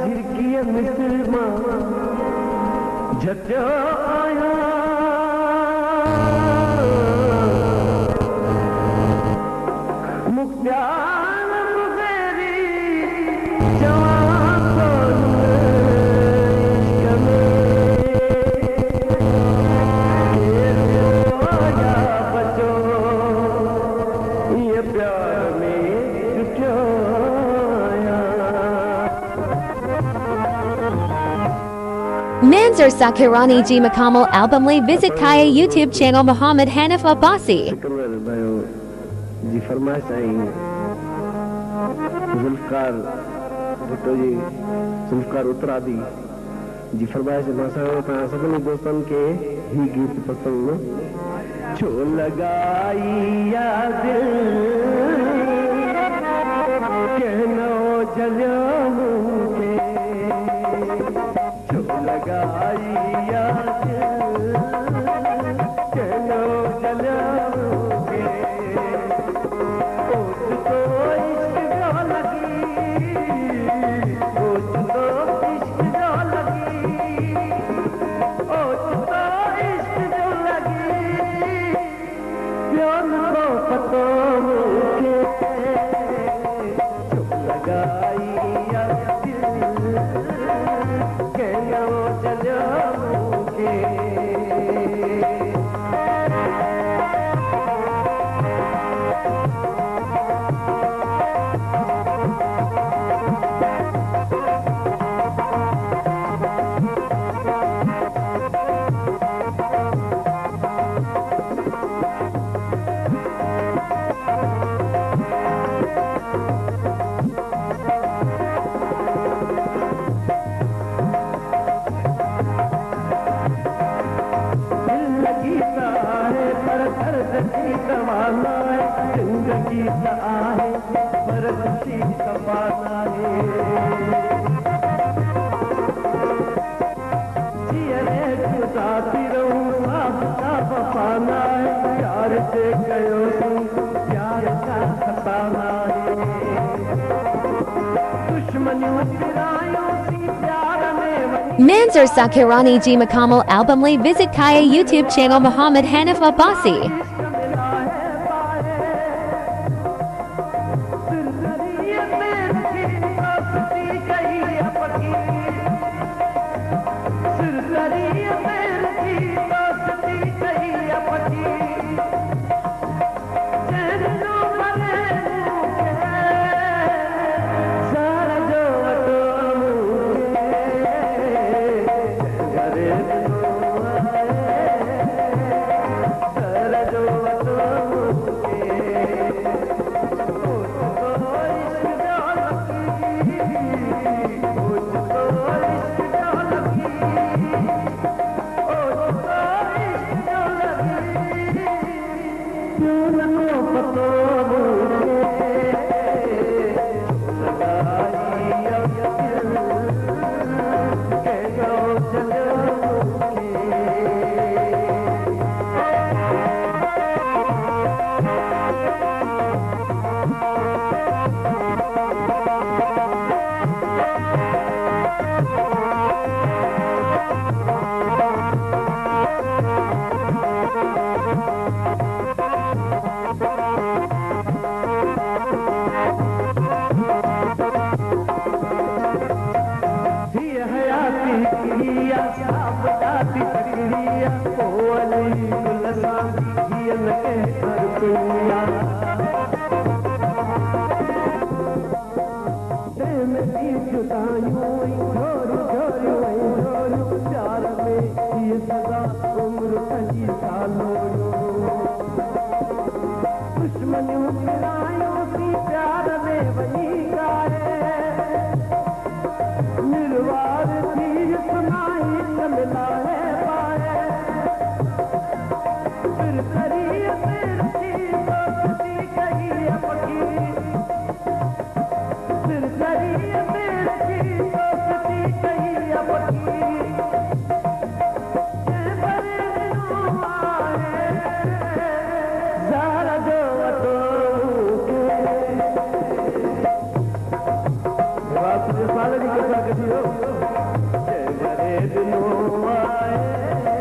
झिरकीअ मिस्र मां झटियो आया मुख्तार मुगैरी जवान इश्क में या बचो ये प्यार में टूटो Manzur Sakirani Ji Makamal album lay visit Kaya YouTube channel Muhammad Hanif Abbasi. जी फरमाइश आई जुल्फकार भुट्टो जी जुल्फकार उत्तरादी जी फरमाइश मां सभिनी दोस्तन के ही गीत पसंद छो लगाई याद कहनो जलियो मुझे छो लगाई याद कहनो जलियो Manzur Sakirani Ji Makamal album lay visit Kaya YouTube channel Muhammad Hanif Abbasi. सकती हो जे भरे दिनों आए